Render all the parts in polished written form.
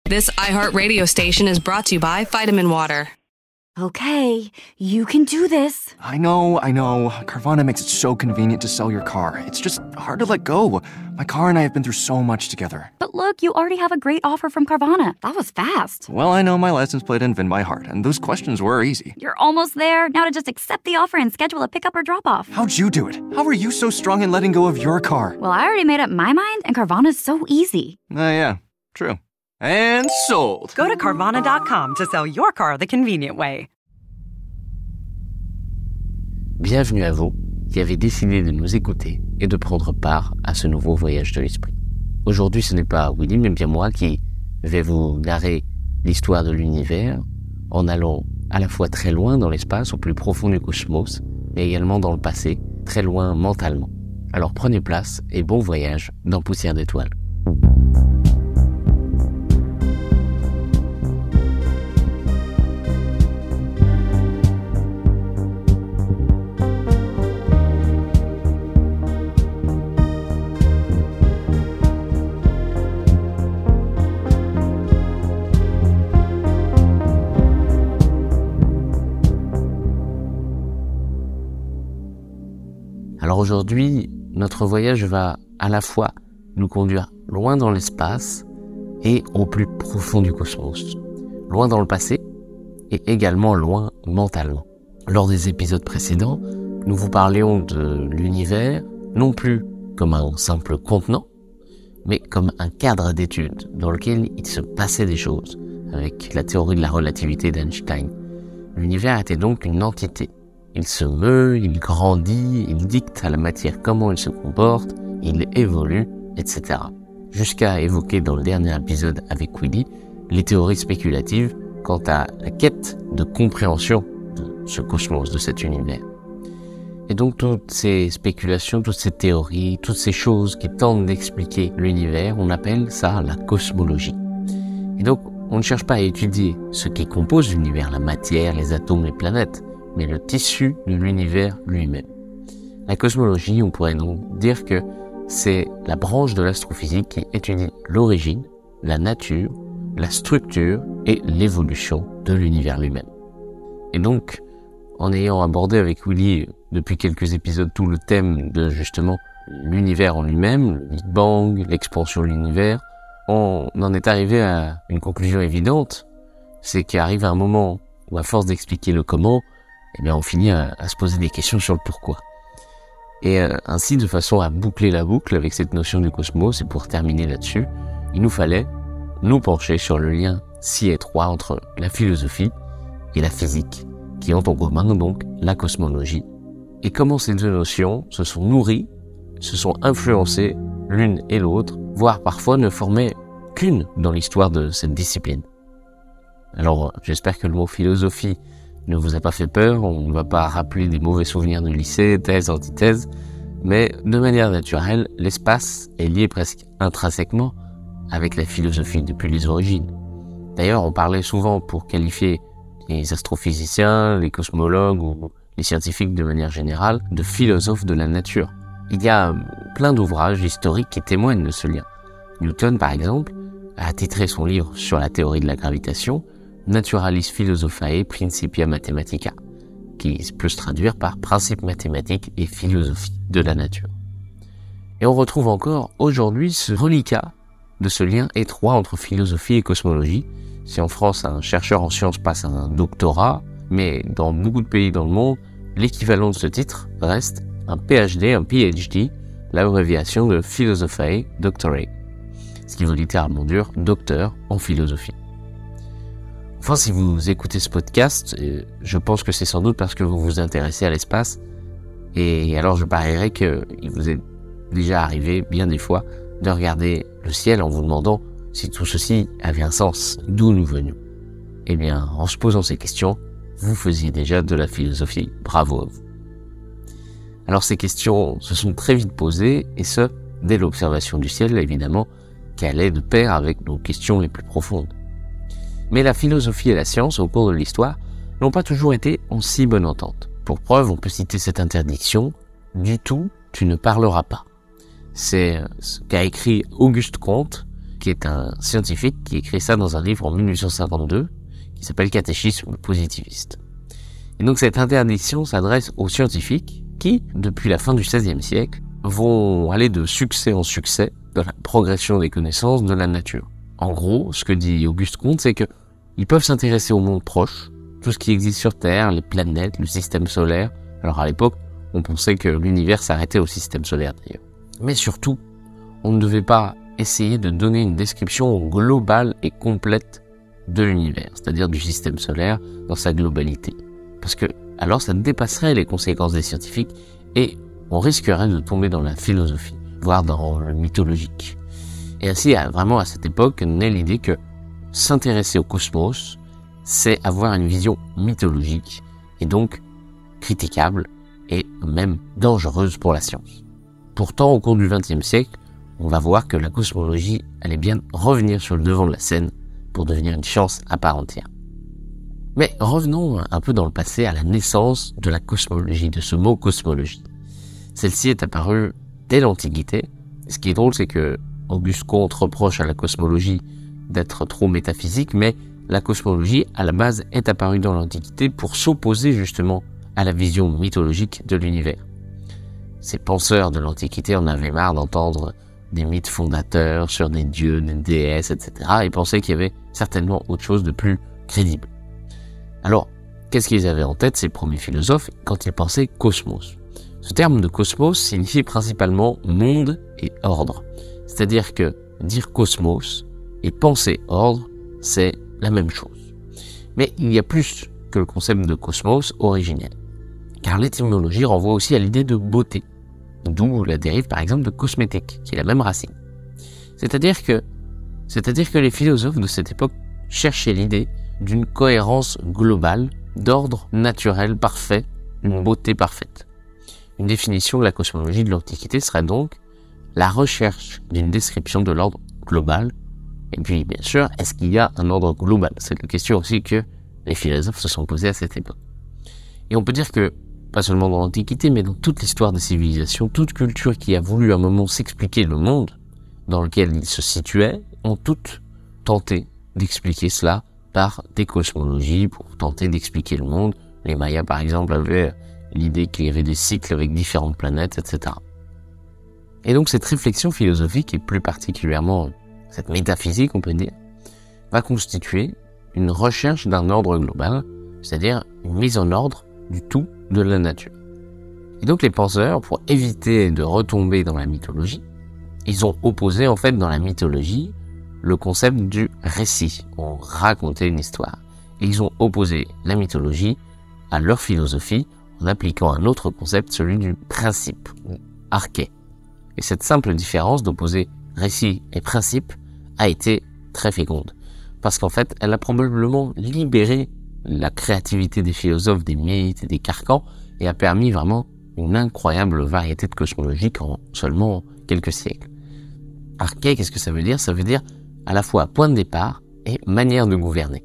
This iHeartRadio station is brought to you by Vitamin Water. Okay, you can do this. I know. Carvana makes it so convenient to sell your car. It's just hard to let go. My car and I have been through so much together. But look, you already have a great offer from Carvana. That was fast. Well, I know my license plate and VIN by heart, and those questions were easy. You're almost there. Now to just accept the offer and schedule a pickup or drop-off. How'd you do it? How are you so strong in letting go of your car? Well, I already made up my mind, and Carvana's so easy. Yeah, true. And sold. Go to Carvana.com to sell your car the convenient way. Bienvenue à vous qui avez décidé de nous écouter et de prendre part à ce nouveau voyage de l'esprit. Aujourd'hui, ce n'est pas Willy, mais bien moi qui vais vous narrer l'histoire de l'univers en allant à la fois très loin dans l'espace, au plus profond du cosmos, mais également dans le passé, très loin mentalement. Alors prenez place et bon voyage dans Poussière d'étoiles. Alors aujourd'hui, notre voyage va à la fois nous conduire loin dans l'espace et au plus profond du cosmos. Loin dans le passé et également loin mentalement. Lors des épisodes précédents, nous vous parlions de l'univers, non plus comme un simple contenant, mais comme un cadre d'études dans lequel il se passait des choses, avec la théorie de la relativité d'Einstein. L'univers était donc une entité. Il se meut, il grandit, il dicte à la matière comment elle se comporte, il évolue, etc. Jusqu'à évoquer dans le dernier épisode avec Willy les théories spéculatives quant à la quête de compréhension de ce cosmos, de cet univers. Et donc toutes ces spéculations, toutes ces théories, toutes ces choses qui tentent d'expliquer l'univers, on appelle ça la cosmologie. Et donc on ne cherche pas à étudier ce qui compose l'univers, la matière, les atomes, les planètes, mais le tissu de l'univers lui-même. La cosmologie, on pourrait donc dire que c'est la branche de l'astrophysique qui étudie l'origine, la nature, la structure et l'évolution de l'univers lui-même. Et donc, en ayant abordé avec Willy depuis quelques épisodes tout le thème de justement l'univers en lui-même, le Big Bang, l'expansion de l'univers, on en est arrivé à une conclusion évidente, c'est qu'arrive un moment où à force d'expliquer le comment, eh bien on finit à se poser des questions sur le pourquoi. Et ainsi, de façon à boucler la boucle avec cette notion du cosmos, et pour terminer là-dessus, il nous fallait nous pencher sur le lien si étroit entre la philosophie et la physique, qui ont en commun donc la cosmologie, et comment ces deux notions se sont nourries, se sont influencées l'une et l'autre, voire parfois ne formaient qu'une dans l'histoire de cette discipline. Alors, j'espère que le mot philosophie ne vous a pas fait peur, on ne va pas rappeler des mauvais souvenirs du lycée, thèse, antithèse, mais de manière naturelle, l'espace est lié presque intrinsèquement avec la philosophie depuis les origines. D'ailleurs, on parlait souvent pour qualifier les astrophysiciens, les cosmologues ou les scientifiques de manière générale de philosophes de la nature. Il y a plein d'ouvrages historiques qui témoignent de ce lien. Newton, par exemple, a titré son livre sur la théorie de la gravitation Naturalis Philosophiae Principia Mathematica, qui peut se traduire par principe mathématique et philosophie de la nature. Et on retrouve encore aujourd'hui ce reliquat de ce lien étroit entre philosophie et cosmologie. Si en France un chercheur en sciences passe un doctorat, mais dans beaucoup de pays dans le monde, l'équivalent de ce titre reste un PhD, un PhD, l'abréviation de Philosophiae Doctorate, ce qui veut littéralement dire docteur en philosophie. Enfin, si vous écoutez ce podcast, je pense que c'est sans doute parce que vous vous intéressez à l'espace, et alors je parierais qu'il vous est déjà arrivé bien des fois de regarder le ciel en vous demandant si tout ceci avait un sens, d'où nous venions. Eh bien, en se posant ces questions, vous faisiez déjà de la philosophie. Bravo à vous. Alors ces questions se sont très vite posées, et ce, dès l'observation du ciel, évidemment, qui allait de pair avec nos questions les plus profondes. Mais la philosophie et la science, au cours de l'histoire, n'ont pas toujours été en si bonne entente. Pour preuve, on peut citer cette interdiction « Du tout, tu ne parleras pas ». C'est ce qu'a écrit Auguste Comte, qui est un scientifique qui écrit ça dans un livre en 1852, qui s'appelle Catéchisme positiviste. Et donc cette interdiction s'adresse aux scientifiques qui, depuis la fin du XVIe siècle, vont aller de succès en succès dans la progression des connaissances de la nature. En gros, ce que dit Auguste Comte, c'est que ils peuvent s'intéresser au monde proche, tout ce qui existe sur Terre, les planètes, le système solaire. Alors à l'époque, on pensait que l'univers s'arrêtait au système solaire d'ailleurs. Mais surtout, on ne devait pas essayer de donner une description globale et complète de l'univers, c'est-à-dire du système solaire dans sa globalité. Parce que alors ça dépasserait les conséquences des scientifiques et on risquerait de tomber dans la philosophie, voire dans le mythologique. Et ainsi, vraiment à cette époque, naît l'idée que s'intéresser au cosmos, c'est avoir une vision mythologique et donc critiquable et même dangereuse pour la science. Pourtant, au cours du XXe siècle, on va voir que la cosmologie allait bien revenir sur le devant de la scène pour devenir une science à part entière. Mais revenons un peu dans le passé à la naissance de la cosmologie, de ce mot cosmologie. Celle-ci est apparue dès l'Antiquité. Ce qui est drôle, c'est que Auguste Comte reproche à la cosmologie d'être trop métaphysique, mais la cosmologie, à la base, est apparue dans l'Antiquité pour s'opposer justement à la vision mythologique de l'univers. Ces penseurs de l'Antiquité en avaient marre d'entendre des mythes fondateurs sur des dieux, des déesses, etc. et pensaient qu'il y avait certainement autre chose de plus crédible. Alors, qu'est-ce qu'ils avaient en tête, ces premiers philosophes, quand ils pensaient cosmos? Ce terme de cosmos signifie principalement monde et ordre. C'est-à-dire que dire cosmos et penser ordre, c'est la même chose. Mais il y a plus que le concept de cosmos originel. Car l'étymologie renvoie aussi à l'idée de beauté, d'où la dérive par exemple de cosmétique, qui est la même racine. C'est-à-dire que les philosophes de cette époque cherchaient l'idée d'une cohérence globale, d'ordre naturel parfait, une beauté parfaite. Une définition de la cosmologie de l'Antiquité serait donc la recherche d'une description de l'ordre global. Et puis, bien sûr, est-ce qu'il y a un ordre global? C'est la question aussi que les philosophes se sont posées à cette époque. Et on peut dire que, pas seulement dans l'Antiquité, mais dans toute l'histoire des civilisations, toute culture qui a voulu à un moment s'expliquer le monde dans lequel il se situait, ont toutes tenté d'expliquer cela par des cosmologies pour tenter d'expliquer le monde. Les Mayas, par exemple, avaient l'idée qu'il y avait des cycles avec différentes planètes, etc. Et donc cette réflexion philosophique, et plus particulièrement cette métaphysique, on peut dire, va constituer une recherche d'un ordre global, c'est-à-dire une mise en ordre du tout de la nature. Et donc les penseurs, pour éviter de retomber dans la mythologie, ils ont opposé en fait dans la mythologie le concept du récit. On racontait une histoire. Et ils ont opposé la mythologie à leur philosophie en appliquant un autre concept, celui du principe, ou arché. Et cette simple différence d'opposer récit et principe a été très féconde. Parce qu'en fait, elle a probablement libéré la créativité des philosophes des mythes et des carcans et a permis vraiment une incroyable variété de cosmologiques en seulement quelques siècles. Arché, qu'est-ce que ça veut dire? Ça veut dire à la fois point de départ et manière de gouverner.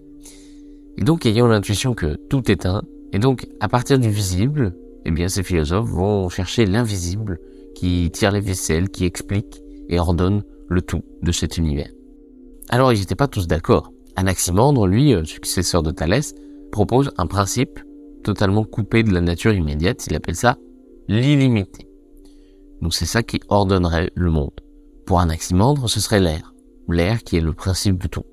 Et donc, ayant l'intuition que tout est un, et donc à partir du visible, eh bien ces philosophes vont chercher l'invisible qui tire les ficelles, qui explique et ordonne le tout de cet univers. Alors ils n'étaient pas tous d'accord. Anaximandre, lui, successeur de Thalès, propose un principe totalement coupé de la nature immédiate, il appelle ça l'illimité. Donc c'est ça qui ordonnerait le monde. Pour Anaximandre, ce serait l'air qui est le principe de tout.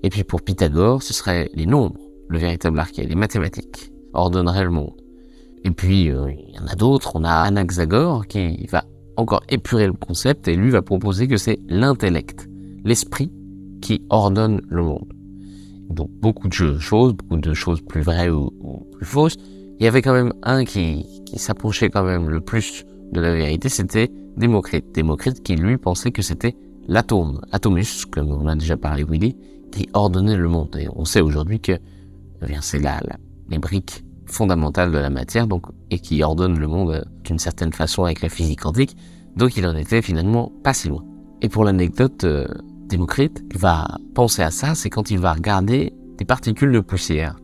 Et puis pour Pythagore, ce serait les nombres, le véritable arché, les mathématiques, ordonneraient le monde. Et puis il y en a d'autres, on a Anaxagore qui va encore épurer le concept et lui va proposer que c'est l'intellect, l'esprit qui ordonne le monde. Donc beaucoup de choses plus vraies ou plus fausses. Il y avait quand même un qui s'approchait quand même le plus de la vérité, c'était Démocrite. Démocrite qui lui pensait que c'était l'atome, atomus, comme on a déjà parlé Willy, qui ordonnait le monde. Et on sait aujourd'hui que c'est les briques fondamentales de la matière, donc, et qui ordonnent le monde d'une certaine façon avec la physique quantique. Donc il en était finalement pas si loin. Et pour l'anecdote, Démocrite va penser à ça, c'est quand il va regarder des particules de poussière.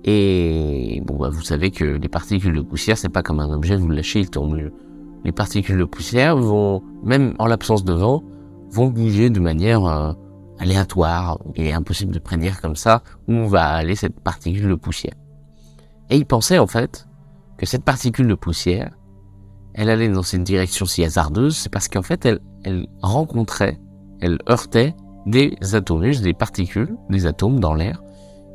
Et vous savez que les particules de poussière, c'est pas comme un objet, vous le lâchez, il tombe. Les particules de poussière vont, même en l'absence de vent, vont bouger de manière aléatoire. Il est impossible de prédire comme ça où va aller cette particule de poussière. Et il pensait en fait que cette particule de poussière, elle allait dans cette direction si hasardeuse, c'est parce qu'en fait elle rencontrait, elle heurtait des atomes, des particules, des atomes dans l'air,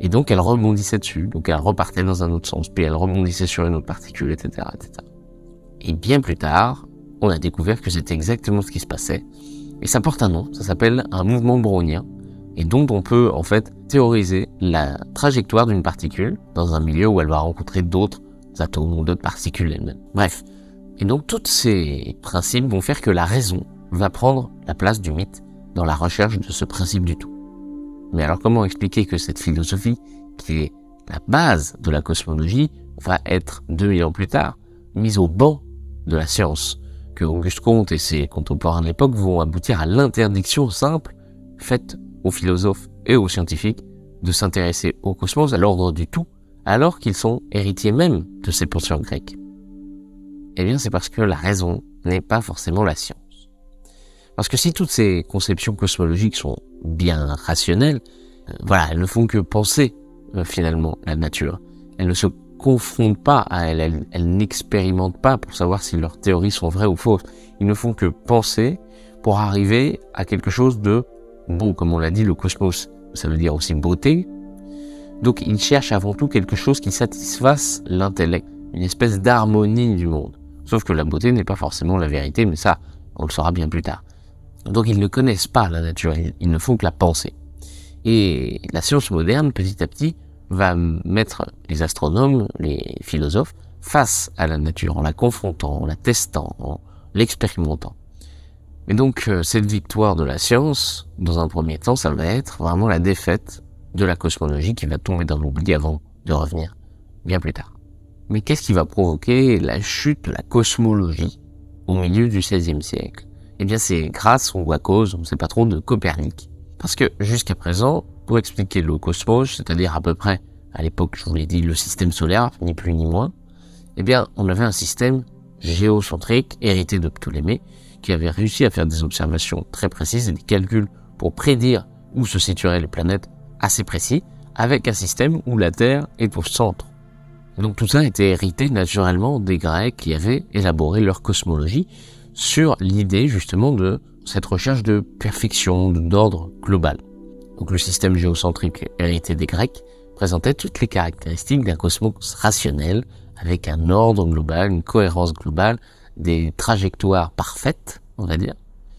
et donc elle rebondissait dessus, donc elle repartait dans un autre sens, puis elle rebondissait sur une autre particule, etc., etc. Et bien plus tard, on a découvert que c'était exactement ce qui se passait, et ça porte un nom, ça s'appelle un mouvement brownien, et dont on peut en fait théoriser la trajectoire d'une particule dans un milieu où elle va rencontrer d'autres atomes ou d'autres particules elles-mêmes. Bref. Et donc tous ces principes vont faire que la raison va prendre la place du mythe dans la recherche de ce principe du tout. Mais alors comment expliquer que cette philosophie, qui est la base de la cosmologie, va être 2000 ans plus tard mise au banc de la science, que Auguste Comte et ses contemporains de l'époque vont aboutir à l'interdiction simple faite aux philosophes et aux scientifiques de s'intéresser au cosmos, à l'ordre du tout, alors qu'ils sont héritiers même de ces penseurs grecs. Eh bien, c'est parce que la raison n'est pas forcément la science. Parce que si toutes ces conceptions cosmologiques sont bien rationnelles, elles ne font que penser finalement la nature. Elles ne se confrontent pas à elle, elles n'expérimentent pas pour savoir si leurs théories sont vraies ou fausses. Ils ne font que penser pour arriver à quelque chose de beau, comme on l'a dit, le cosmos, ça veut dire aussi beauté. Donc ils cherchent avant tout quelque chose qui satisfasse l'intellect, une espèce d'harmonie du monde. Sauf que la beauté n'est pas forcément la vérité, mais ça, on le saura bien plus tard. Donc ils ne connaissent pas la nature, ils ne font que la penser. Et la science moderne, petit à petit, va mettre les astronomes, les philosophes, face à la nature, en la confrontant, en la testant, en l'expérimentant. Et donc cette victoire de la science, dans un premier temps, ça va être vraiment la défaite de la cosmologie qui va tomber dans l'oubli avant de revenir bien plus tard. Mais qu'est-ce qui va provoquer la chute de la cosmologie au milieu du XVIe siècle ? Eh bien, c'est grâce ou à cause, on ne sait pas trop, de Copernic. Parce que jusqu'à présent, pour expliquer le cosmos, c'est-à-dire à peu près, à l'époque, je vous l'ai dit, le système solaire, ni plus ni moins, eh bien, on avait un système géocentrique, hérité de Ptolémée, qui avait réussi à faire des observations très précises et des calculs pour prédire où se situeraient les planètes assez précis, avec un système où la Terre est au centre. Donc tout ça était hérité naturellement des Grecs qui avaient élaboré leur cosmologie sur l'idée justement de cette recherche de perfection, d'ordre global. Donc le système géocentrique hérité des Grecs présentait toutes les caractéristiques d'un cosmos rationnel, avec un ordre global, une cohérence globale, des trajectoires parfaites, on va dire.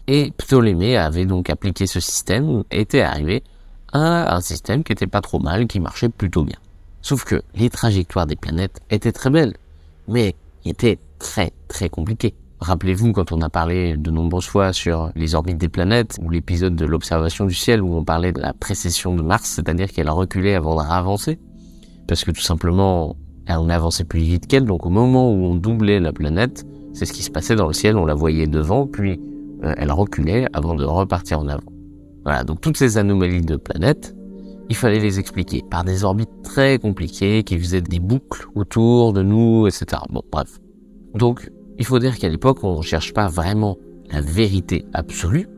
Et Ptolémée avait donc appliqué ce système, était arrivé à un système qui était pas trop mal, qui marchait plutôt bien. Sauf que les trajectoires des planètes étaient très belles, mais étaient très très compliquées. Rappelez-vous quand on a parlé de nombreuses fois sur les orbites des planètes, ou l'épisode de l'observation du ciel où on parlait de la précession de Mars, c'est-à-dire qu'elle a reculé avant de avancer, parce que tout simplement, on avançait plus vite qu'elle, donc au moment où on doublait la planète, c'est ce qui se passait dans le ciel, on la voyait devant, puis elle reculait avant de repartir en avant. Voilà, donc toutes ces anomalies de planètes, il fallait les expliquer par des orbites très compliquées qui faisaient des boucles autour de nous, etc. Bon, bref. Donc, il faut dire qu'à l'époque, on ne cherche pas vraiment la vérité absolue,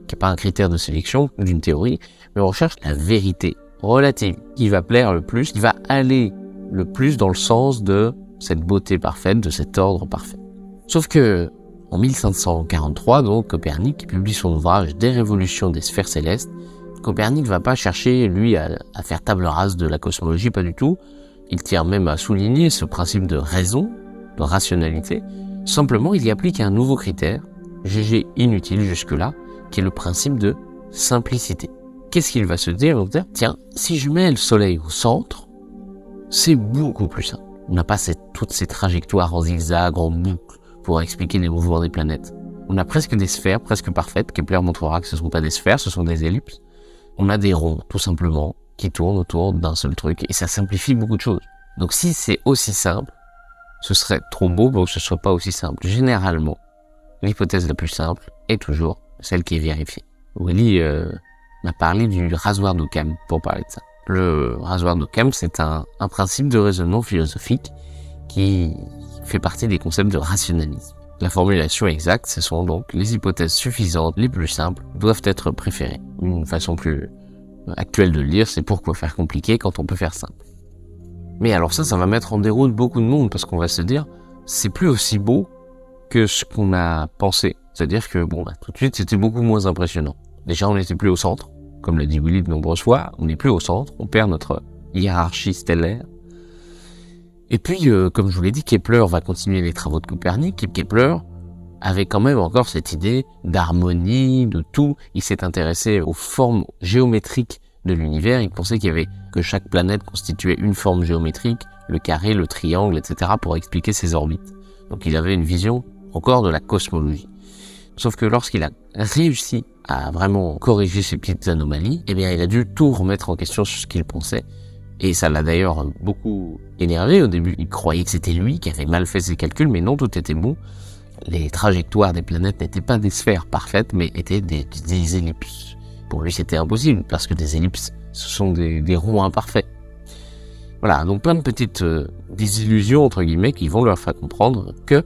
qui n'est pas un critère de sélection d'une théorie, mais on recherche la vérité relative, qui va plaire le plus, qui va aller le plus dans le sens de cette beauté parfaite, de cet ordre parfait. Sauf que, en 1543, donc, Copernic publie son ouvrage Des révolutions des sphères célestes. Copernic va pas chercher, lui, à faire table rase de la cosmologie, pas du tout. Il tient même à souligner ce principe de raison, de rationalité. Simplement, il y applique un nouveau critère, jugé inutile jusque-là, qui est le principe de simplicité. Qu'est-ce qu'il va se dire? Il va dire, tiens, si je mets le soleil au centre, c'est beaucoup plus simple. On n'a pas toutes ces trajectoires en zigzag, en boucle, pour expliquer les mouvements des planètes. On a presque des sphères, presque parfaites. Kepler montrera que ce ne sont pas des sphères, ce sont des ellipses. On a des ronds, tout simplement, qui tournent autour d'un seul truc, et ça simplifie beaucoup de choses. Donc si c'est aussi simple, ce serait trop beau pour que ce soit pas aussi simple. Généralement, l'hypothèse la plus simple est toujours celle qui est vérifiée. Willy m'a parlé du rasoir d'Occam pour parler de ça. Le rasoir d'Occam, c'est un principe de raisonnement philosophique qui fait partie des concepts de rationalisme. La formulation exacte, ce sont donc les hypothèses suffisantes, les plus simples, doivent être préférées. Une façon plus actuelle de le lire, c'est pourquoi faire compliqué quand on peut faire simple. Mais alors ça va mettre en déroute beaucoup de monde, parce qu'on va se dire, c'est plus aussi beau que ce qu'on a pensé. C'est-à-dire que, tout de suite, c'était beaucoup moins impressionnant. Déjà, on n'était plus au centre. Comme l'a dit Willy de nombreuses fois, on n'est plus au centre, on perd notre hiérarchie stellaire. Et puis, comme je vous l'ai dit, Kepler va continuer les travaux de Copernic, et Kepler avait quand même encore cette idée d'harmonie, de tout. Il s'est intéressé aux formes géométriques de l'univers. Il pensait que chaque planète constituait une forme géométrique, le carré, le triangle, etc., pour expliquer ses orbites. Donc il avait une vision encore de la cosmologie. Sauf que lorsqu'il a réussi à vraiment corriger ces petites anomalies, il a dû tout remettre en question sur ce qu'il pensait. Et ça l'a d'ailleurs beaucoup énervé au début. Il croyait que c'était lui qui avait mal fait ses calculs, mais non, tout était bon. Les trajectoires des planètes n'étaient pas des sphères parfaites, mais étaient des ellipses. Pour lui, c'était impossible, parce que des ellipses, ce sont des ronds imparfaits. Voilà, donc plein de petites désillusions, entre guillemets, qui vont leur faire comprendre que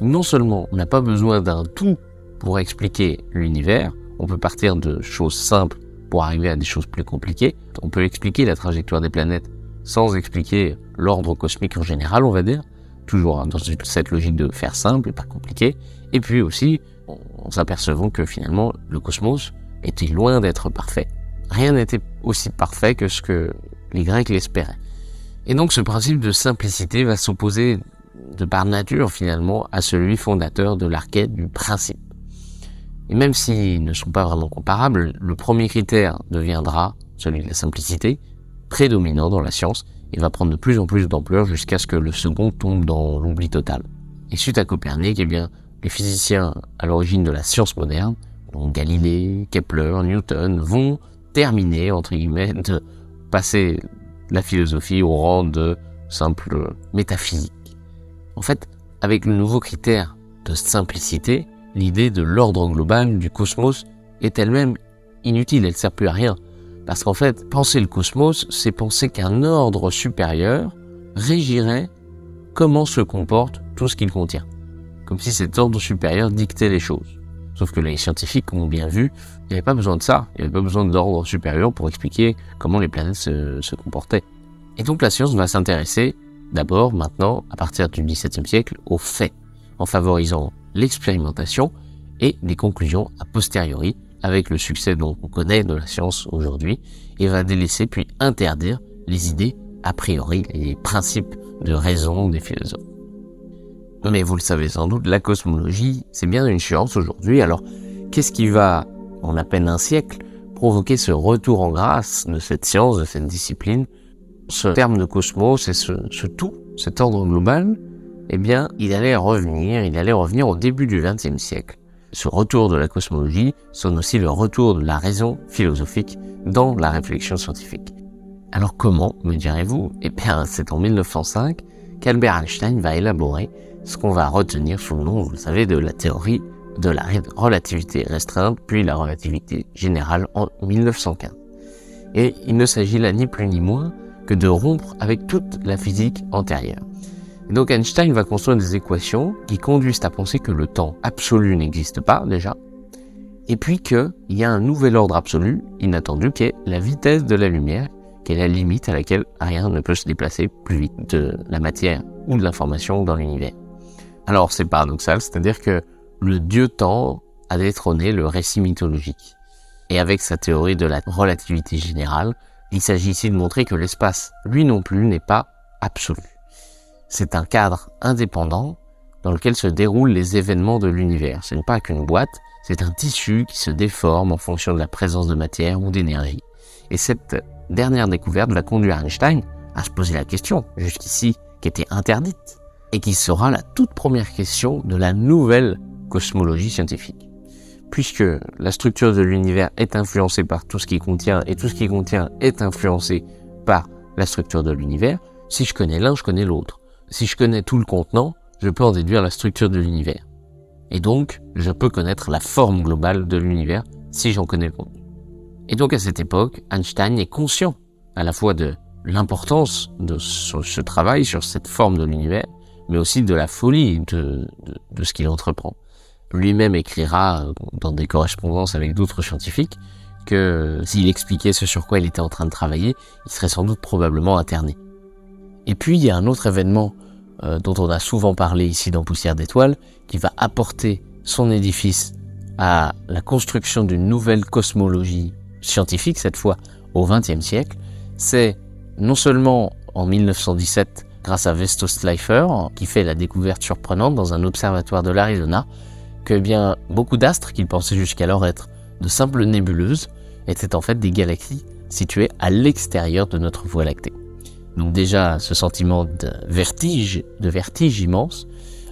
non seulement on n'a pas besoin d'un tout pour expliquer l'univers, on peut partir de choses simples pour arriver à des choses plus compliquées. On peut expliquer la trajectoire des planètes sans expliquer l'ordre cosmique en général, on va dire, toujours dans cette logique de faire simple et pas compliqué. Et puis aussi, en s'apercevant que finalement, le cosmos était loin d'être parfait. Rien n'était aussi parfait que ce que les Grecs l'espéraient. Et donc ce principe de simplicité va s'opposer de par nature finalement à celui fondateur de l'archétype du principe. Et même s'ils ne sont pas vraiment comparables, le premier critère deviendra, celui de la simplicité, prédominant dans la science et va prendre de plus en plus d'ampleur jusqu'à ce que le second tombe dans l'oubli total. Et suite à Copernic, les physiciens à l'origine de la science moderne, donc Galilée, Kepler, Newton, vont terminer, entre guillemets, de passer la philosophie au rang de simple métaphysique. En fait, avec le nouveau critère de simplicité, l'idée de l'ordre global du cosmos est elle-même inutile, elle ne sert plus à rien. Parce qu'en fait, penser le cosmos, c'est penser qu'un ordre supérieur régirait comment se comporte tout ce qu'il contient. Comme si cet ordre supérieur dictait les choses. Sauf que les scientifiques ont bien vu, il n'y avait pas besoin de ça, il n'y avait pas besoin d'ordre supérieur pour expliquer comment les planètes se comportaient. Et donc la science va s'intéresser d'abord, maintenant, à partir du XVIIe siècle, aux faits, en favorisant l'expérimentation et les conclusions a posteriori, avec le succès dont on connaît de la science aujourd'hui, et va délaisser puis interdire les idées a priori, les principes de raison des philosophes. Mais vous le savez sans doute, la cosmologie, c'est bien une science aujourd'hui. Alors, qu'est-ce qui va, en à peine un siècle, provoquer ce retour en grâce de cette science, de cette discipline? Ce terme de cosmos et ce tout, cet ordre global, il allait revenir au début du XXe siècle. Ce retour de la cosmologie sonne aussi le retour de la raison philosophique dans la réflexion scientifique. Alors comment, me direz-vous? C'est en 1905 qu'Albert Einstein va élaborer ce qu'on va retenir sous le nom, vous le savez, de la théorie de la relativité restreinte, puis la relativité générale en 1915. Et il ne s'agit là ni plus ni moins que de rompre avec toute la physique antérieure. Et donc Einstein va construire des équations qui conduisent à penser que le temps absolu n'existe pas déjà, et puis qu'il y a un nouvel ordre absolu, inattendu, qui est la vitesse de la lumière, qui est la limite à laquelle rien ne peut se déplacer plus vite de la matière ou de l'information dans l'univers. Alors c'est paradoxal, c'est-à-dire que le dieu temps a détrôné le récit mythologique. Et avec sa théorie de la relativité générale, il s'agit ici de montrer que l'espace, lui non plus, n'est pas absolu. C'est un cadre indépendant dans lequel se déroulent les événements de l'univers. Ce n'est pas qu'une boîte, c'est un tissu qui se déforme en fonction de la présence de matière ou d'énergie. Et cette dernière découverte va conduire Einstein à se poser la question, jusqu'ici, qui était interdite, et qui sera la toute première question de la nouvelle cosmologie scientifique. Puisque la structure de l'univers est influencée par tout ce qui contient, et tout ce qui contient est influencé par la structure de l'univers, si je connais l'un, je connais l'autre. Si je connais tout le contenant, je peux en déduire la structure de l'univers. Et donc, je peux connaître la forme globale de l'univers si j'en connais le contenu. Et donc, à cette époque, Einstein est conscient à la fois de l'importance de ce travail sur cette forme de l'univers, mais aussi de la folie de ce qu'il entreprend. Lui-même écrira dans des correspondances avec d'autres scientifiques que s'il expliquait ce sur quoi il était en train de travailler, il serait sans doute probablement interné. Et puis il y a un autre événement dont on a souvent parlé ici dans Poussière d'étoiles, qui va apporter son édifice à la construction d'une nouvelle cosmologie scientifique, cette fois au XXe siècle. C'est non seulement en 1917, grâce à Vesto Slipher, qui fait la découverte surprenante dans un observatoire de l'Arizona, que bien beaucoup d'astres qu'il pensait jusqu'alors être de simples nébuleuses étaient en fait des galaxies situées à l'extérieur de notre Voie lactée. Donc déjà ce sentiment de vertige immense,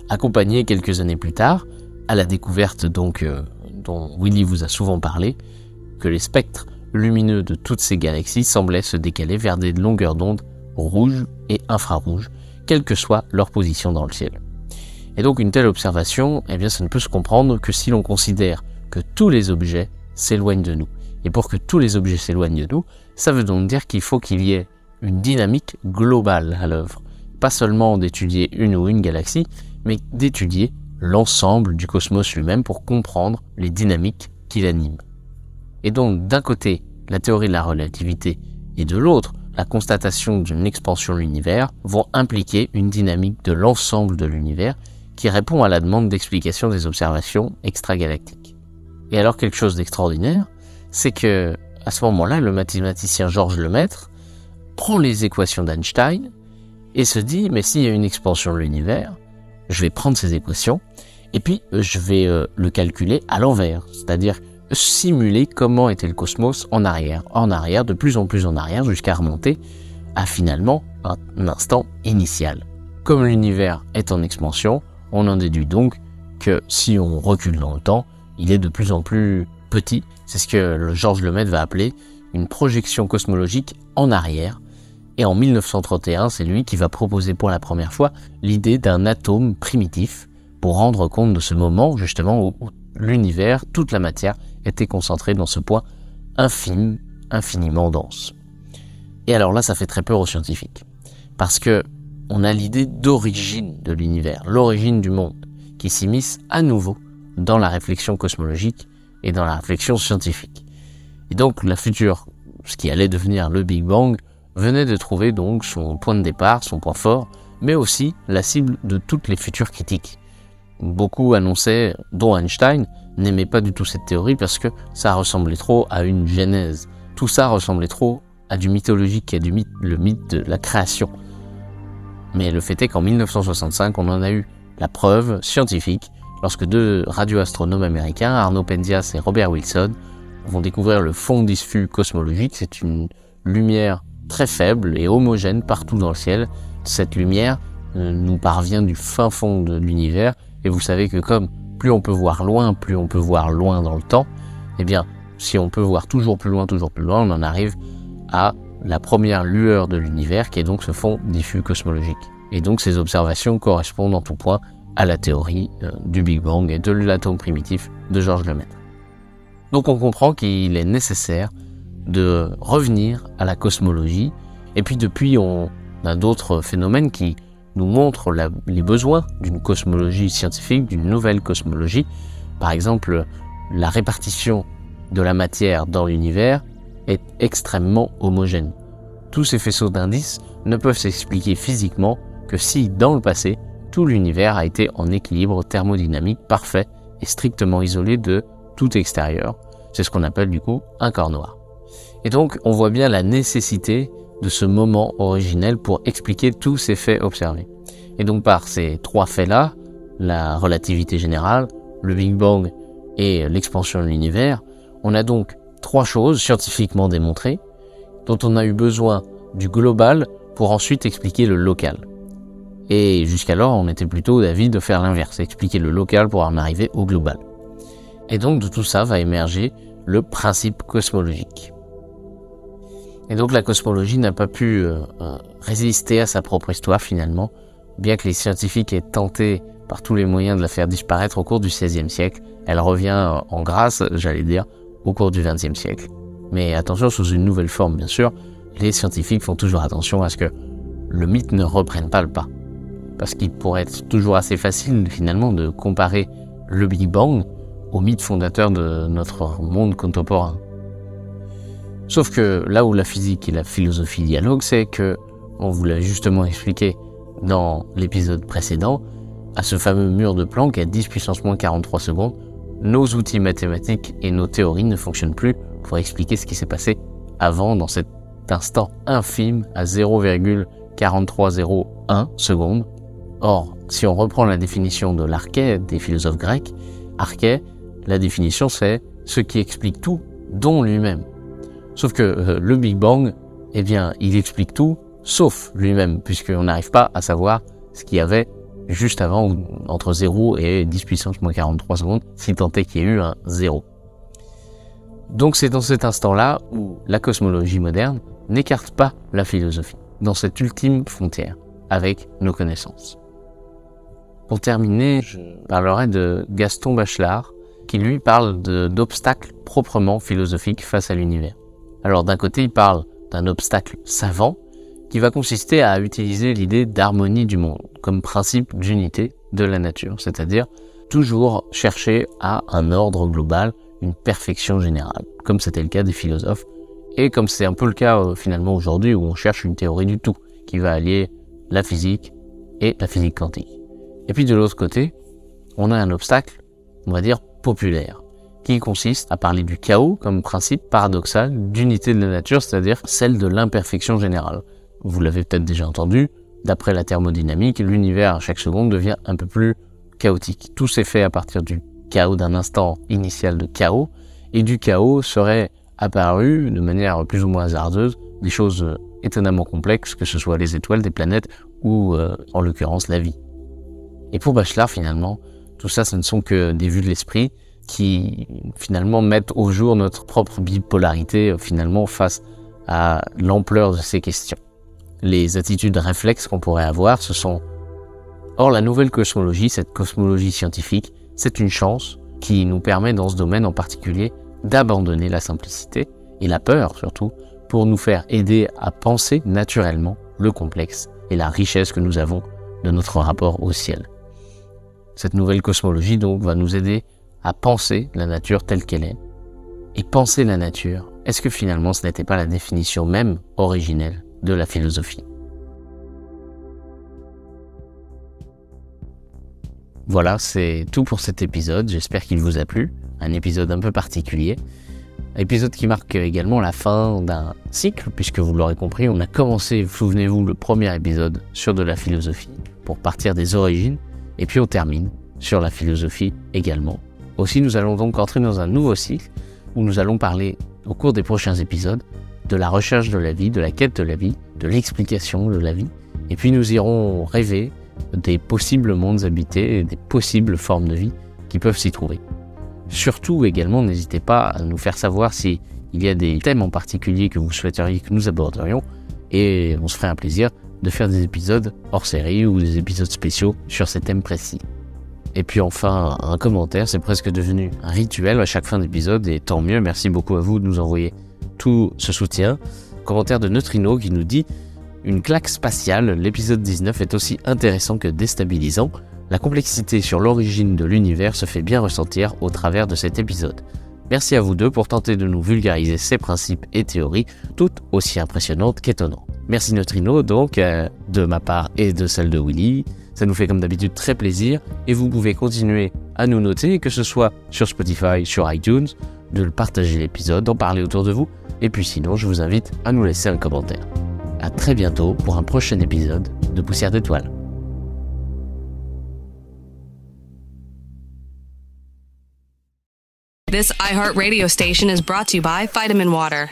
accompagné quelques années plus tard à la découverte donc dont Willy vous a souvent parlé, que les spectres lumineux de toutes ces galaxies semblaient se décaler vers des longueurs d'onde rouges et infrarouges, quelle que soit leur position dans le ciel. Et donc une telle observation, eh bien ça ne peut se comprendre que si l'on considère que tous les objets s'éloignent de nous. Et pour que tous les objets s'éloignent de nous, ça veut donc dire qu'il faut qu'il y ait une dynamique globale à l'œuvre. Pas seulement d'étudier une ou une galaxie, mais d'étudier l'ensemble du cosmos lui-même pour comprendre les dynamiques qui l'animent. Et donc d'un côté, la théorie de la relativité et de l'autre, la constatation d'une expansion de l'univers vont impliquer une dynamique de l'ensemble de l'univers qui répond à la demande d'explication des observations extragalactiques. Et alors quelque chose d'extraordinaire, c'est que à ce moment-là, le mathématicien Georges Lemaître prend les équations d'Einstein et se dit, mais s'il y a une expansion de l'univers, je vais prendre ces équations et puis je vais le calculer à l'envers, c'est-à-dire simuler comment était le cosmos en arrière, de plus en plus en arrière, jusqu'à remonter à finalement un instant initial. Comme l'univers est en expansion, on en déduit donc que si on recule dans le temps, il est de plus en plus petit. C'est ce que Georges Lemaître va appeler une projection cosmologique en arrière. Et en 1931, c'est lui qui va proposer pour la première fois l'idée d'un atome primitif pour rendre compte de ce moment justement où l'univers, toute la matière, était concentrée dans ce point infime, infiniment dense. Et alors là, ça fait très peur aux scientifiques. Parce que on a l'idée d'origine de l'univers, l'origine du monde, qui s'immisce à nouveau dans la réflexion cosmologique et dans la réflexion scientifique. Et donc ce qui allait devenir le Big Bang, venait de trouver donc son point de départ, son point fort, mais aussi la cible de toutes les futures critiques. Beaucoup annonçaient, dont Einstein, n'aimait pas du tout cette théorie parce que ça ressemblait trop à une genèse. Tout ça ressemblait trop à du mythologique, à le mythe de la création. Mais le fait est qu'en 1965, on en a eu la preuve scientifique lorsque deux radioastronomes américains, Arno Penzias et Robert Wilson, vont découvrir le fond diffus cosmologique. C'est une lumière très faible et homogène partout dans le ciel. Cette lumière nous parvient du fin fond de l'univers. Et vous savez que comme plus on peut voir loin dans le temps, eh bien, si on peut voir toujours plus loin, on en arrive à la première lueur de l'univers, qui est donc ce fond diffus cosmologique. Et donc ces observations correspondent en tout point à la théorie du Big Bang et de l'atome primitif de Georges Lemaître. Donc on comprend qu'il est nécessaire de revenir à la cosmologie, et puis depuis on a d'autres phénomènes qui nous montrent les besoins d'une cosmologie scientifique, d'une nouvelle cosmologie. Par exemple, la répartition de la matière dans l'univers est extrêmement homogène. Tous ces faisceaux d'indices ne peuvent s'expliquer physiquement que si, dans le passé, tout l'univers a été en équilibre thermodynamique parfait et strictement isolé de tout extérieur. C'est ce qu'on appelle du coup un corps noir. Et donc, on voit bien la nécessité de ce moment originel pour expliquer tous ces faits observés. Et donc par ces trois faits-là, la relativité générale, le Big Bang et l'expansion de l'univers, on a donc trois choses scientifiquement démontrées dont on a eu besoin du global pour ensuite expliquer le local. Et jusqu'alors, on était plutôt d'avis de faire l'inverse, expliquer le local pour en arriver au global. Et donc de tout ça va émerger le principe cosmologique. Et donc la cosmologie n'a pas pu résister à sa propre histoire finalement, bien que les scientifiques aient tenté par tous les moyens de la faire disparaître au cours du XVIe siècle. Elle revient en grâce, j'allais dire, au cours du XXe siècle. Mais attention, sous une nouvelle forme bien sûr, les scientifiques font toujours attention à ce que le mythe ne reprenne pas le pas. parce qu'il pourrait être toujours assez facile finalement de comparer le Big Bang au mythe fondateur de notre monde contemporain. Sauf que là où la physique et la philosophie dialoguent, c'est que, on vous l'a justement expliqué dans l'épisode précédent, à ce fameux mur de Planck à 10 puissance moins 43 secondes, nos outils mathématiques et nos théories ne fonctionnent plus pour expliquer ce qui s'est passé avant dans cet instant infime à 0,4301 secondes. Or, si on reprend la définition de l'arché des philosophes grecs, arché, la définition c'est ce qui explique tout, dont lui-même. Sauf que le Big Bang, eh bien, il explique tout, sauf lui-même, puisqu'on n'arrive pas à savoir ce qu'il y avait juste avant, entre 0 et 10 puissance moins 43 secondes, si tant est qu'il y ait eu un 0. Donc c'est dans cet instant-là où la cosmologie moderne n'écarte pas la philosophie, dans cette ultime frontière, avec nos connaissances. Pour terminer, je parlerai de Gaston Bachelard, qui lui parle d'obstacles proprement philosophiques face à l'univers. Alors d'un côté, il parle d'un obstacle savant, qui va consister à utiliser l'idée d'harmonie du monde comme principe d'unité de la nature, c'est-à-dire toujours chercher à un ordre global, une perfection générale, comme c'était le cas des philosophes, et comme c'est un peu le cas finalement aujourd'hui où on cherche une théorie du tout, qui va allier la physique et la physique quantique. Et puis de l'autre côté, on a un obstacle, on va dire populaire, qui consiste à parler du chaos comme principe paradoxal d'unité de la nature, c'est-à-dire celle de l'imperfection générale. Vous l'avez peut-être déjà entendu, d'après la thermodynamique, l'univers à chaque seconde devient un peu plus chaotique. Tout s'est fait à partir du chaos, d'un instant initial de chaos, et du chaos serait apparu de manière plus ou moins hasardeuse des choses étonnamment complexes, que ce soit les étoiles, des planètes ou en l'occurrence la vie. Et pour Bachelard finalement, tout ça ce ne sont que des vues de l'esprit qui finalement mettent au jour notre propre bipolarité finalement face à l'ampleur de ces questions. Les attitudes réflexes qu'on pourrait avoir, ce sont or la nouvelle cosmologie, cette cosmologie scientifique, c'est une chance qui nous permet dans ce domaine en particulier d'abandonner la simplicité et la peur surtout pour nous faire aider à penser naturellement le complexe et la richesse que nous avons de notre rapport au ciel. Cette nouvelle cosmologie donc va nous aider à penser la nature telle qu'elle est. Et penser la nature, est-ce que finalement ce n'était pas la définition même originelle de la philosophie? Voilà, c'est tout pour cet épisode, j'espère qu'il vous a plu, un épisode un peu particulier, un épisode qui marque également la fin d'un cycle, puisque vous l'aurez compris, on a commencé, souvenez-vous, le premier épisode sur de la philosophie, pour partir des origines, et puis on termine sur la philosophie également. Aussi, nous allons donc entrer dans un nouveau cycle, où nous allons parler, au cours des prochains épisodes, de la recherche de la vie, de la quête de la vie, de l'explication de la vie, et puis nous irons rêver des possibles mondes habités et des possibles formes de vie qui peuvent s'y trouver. Surtout également, n'hésitez pas à nous faire savoir s'il y a des thèmes en particulier que vous souhaiteriez que nous aborderions, et on se ferait un plaisir de faire des épisodes hors série ou des épisodes spéciaux sur ces thèmes précis. Et puis enfin, un commentaire, c'est presque devenu un rituel à chaque fin d'épisode, et tant mieux, merci beaucoup à vous de nous envoyer tout ce soutien. Commentaire de Neutrino qui nous dit « Une claque spatiale, l'épisode 19 est aussi intéressant que déstabilisant. La complexité sur l'origine de l'univers se fait bien ressentir au travers de cet épisode. Merci à vous deux pour tenter de nous vulgariser ces principes et théories, toutes aussi impressionnantes qu'étonnantes. Merci Neutrino, donc, de ma part et de celle de Willy. Ça nous fait comme d'habitude très plaisir, et vous pouvez continuer à nous noter, que ce soit sur Spotify, sur iTunes, de partager l'épisode, d'en parler autour de vous, et puis sinon, je vous invite à nous laisser un commentaire. À très bientôt pour un prochain épisode de Poussière d'étoiles. This iHeartRadio station is brought to you by Vitamin Water.